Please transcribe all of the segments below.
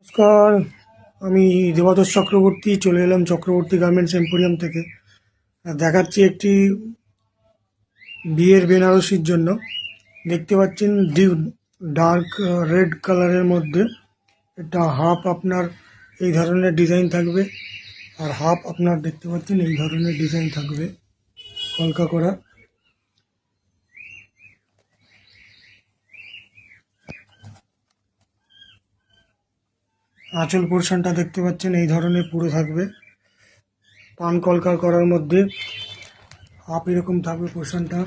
নমস্কার, আমি দেবাদর চক্রবর্তী চলে এলাম চক্রবর্তী গার্মেন্টস এম্পোরিয়াম থেকে। দেখাচ্ছি একটি বিয়ের বেনারসির জন্য। দেখতে পাচ্ছেন ডিপ ডার্ক রেড কালারের মধ্যে এটা হাফ আপনার এই ধরনের ডিজাইন থাকবে, আর হাফ আপনার দেখতে পাচ্ছেন এই ধরনের ডিজাইন থাকবে কলকা করা। আঁচল পোর্শনটা দেখতে পাচ্ছেন এই ধরনের পুরো থাকবে পান কলকা করার মধ্যে, হাফ এরকম থাকবে পোর্শনটা।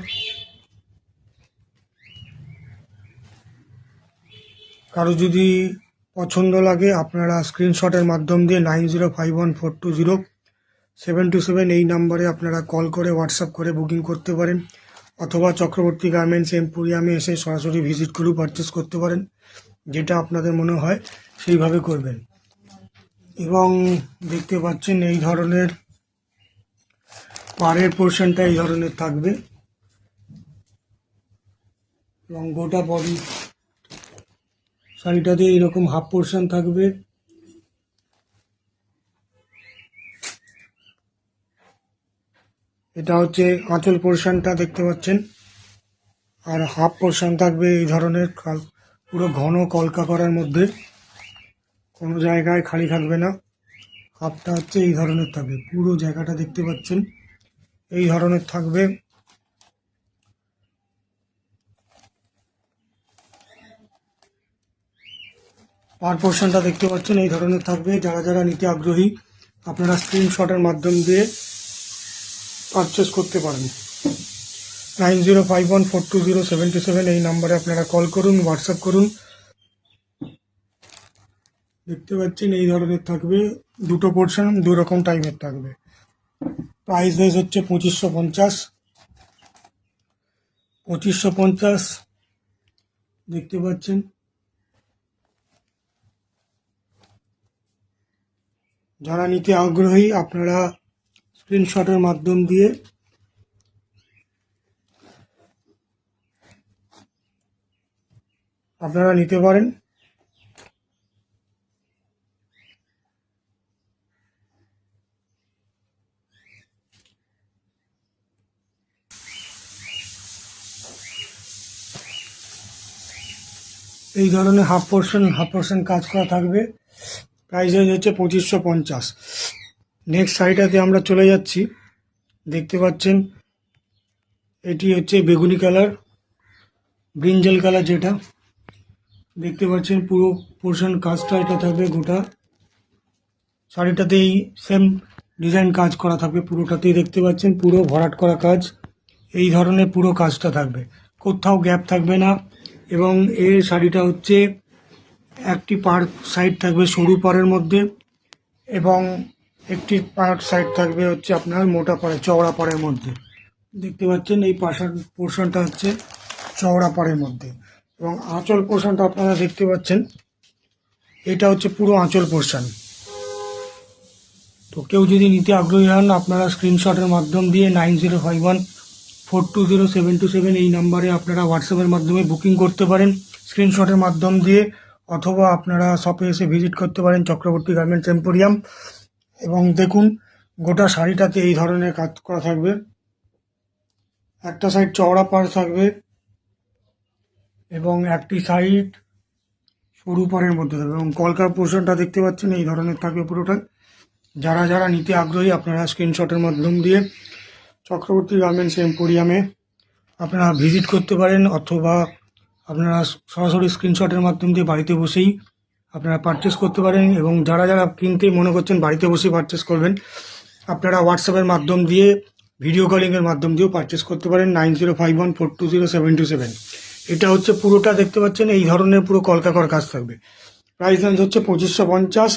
কারো যদি পছন্দ লাগে আপনারা স্ক্রিনশটের মাধ্যম দিয়ে 9051420727 এই নাম্বারে আপনারা কল করে হোয়াটসঅ্যাপ করে বুকিং করতে পারেন, অথবা চক্রবর্তী গার্মেন্টস এম্পোরিয়ামে এসে সরাসরি ভিজিট করেও পারচেস করতে পারেন। যেটা আপনাদের মনে হয় সেইভাবে করবেন। এবং দেখতে পাচ্ছেন এই ধরনের পাড়ের পোর্শনটা এই ধরনের থাকবে এবং গোটা বডি শাড়িটাতে এইরকম হাফ পোর্শন থাকবে। এটা হচ্ছে আঁচল পোর্শনটা দেখতে পাচ্ছেন, আর হাফ পোর্শন থাকবে এই ধরনের পুরো ঘন কলকা করার মধ্যে, কোনো জায়গায় খালি থাকবে না। হাফটা হচ্ছে এই ধরনের থাকবে, পুরো জায়গাটা দেখতে পাচ্ছেন এই ধরনের থাকবে। পার পোর্শনটা দেখতে পাচ্ছেন এই ধরনের থাকবে। যারা যারা নিতে আগ্রহী আপনারা স্ক্রিনশটের মাধ্যম দিয়ে পারচেস করতে পারেন। 9051420727 এই নাম্বারে আপনারা কল করুন, হোয়াটসঅ্যাপ করুন। দেখতে পাচ্ছেন এই ধরনের থাকবে, দুটো পোর্শন দু রকম টাইপের থাকবে। প্রাইস রেঞ্জ হচ্ছে 2550 দেখতে পাচ্ছেন। যারা নিতে আগ্রহী আপনারা স্ক্রিনশটের মাধ্যম দিয়ে আপনারা নিতে পারেন। এই ধরনের হাফ পোর্শন কাজ করা থাকবে। প্রাইস রেঞ্জ হচ্ছে 2550। নেক্সট শাড়িটাতে আমরা চলে যাচ্ছি। দেখতে পাচ্ছেন এটি হচ্ছে বেগুনি কালার, ব্রিঞ্জাল কালার, যেটা দেখতে পাচ্ছেন পুরো পোর্শন কাজটা এটা থাকবে। গোটা শাড়িটাতেই সেম ডিজাইন কাজ করা থাকবে, পুরোটাতেই দেখতে পাচ্ছেন পুরো ভরাট করা কাজ। এই ধরনের পুরো কাজটা থাকবে, কোথাও গ্যাপ থাকবে না। এবং এর শাড়িটা হচ্ছে একটি পাড় সাইড থাকবে সরু পাড়ের মধ্যে, এবং একটি পাড় সাইড থাকবে হচ্ছে আপনার মোটা পাড়ে চওড়া পাড়ের মধ্যে। দেখতে পাচ্ছেন এই পোর্শনটা হচ্ছে চওড়া পাড়ের মধ্যে, এবং আঁচল পোর্শনটা আপনারা দেখতে পাচ্ছেন এটা হচ্ছে পুরো আঁচল পোর্শন। তো কেউ যদি নিতে আগ্রহী হন আপনারা স্ক্রিনশটের মাধ্যম দিয়ে 9051420727 এই নাম্বারে আপনারা হোয়াটসঅ্যাপের মাধ্যমে বুকিং করতে পারেন স্ক্রিনশটের মাধ্যম দিয়ে, অথবা আপনারা শপে এসে ভিজিট করতে পারেন চক্রবর্তী গার্মেন্টস এম্পোরিয়াম। এবং দেখুন গোটা শাড়িটাতে এই ধরনের কাজ করা থাকবে, একটা সাইড চওড়া পাড় থাকবে এবং একটি সাইড সরু পাড়ের মধ্যে থাকবে, এবং কলকার পোর্শনটা দেখতে পাচ্ছেন এই ধরনের থাকবে পুরোটা। যারা যারা নিতে আগ্রহী আপনারা স্ক্রিনশটের মাধ্যম দিয়ে চক্রবর্তী গার্মেন্টস এম্পোরিয়ামে আপনারা ভিজিট করতে পারেন, অথবা আপনারা সরাসরি স্ক্রিনশটের মাধ্যম দিয়ে বাড়িতে বসেই আপনারা পারচেস করতে পারেন। এবং যারা যারা কিনতে মনে করছেন বাড়িতে বসেই পারচেস করবেন আপনারা হোয়াটসঅ্যাপের মাধ্যম দিয়ে ভিডিও কলিংয়ের মাধ্যম দিয়েও পারচেস করতে পারেন। 9051420727 এটা হচ্ছে পুরোটা দেখতে পাচ্ছেন এই ধরনের পুরো কলকা করা কাজ থাকবে। প্রাইস রেঞ্জ হচ্ছে 2550।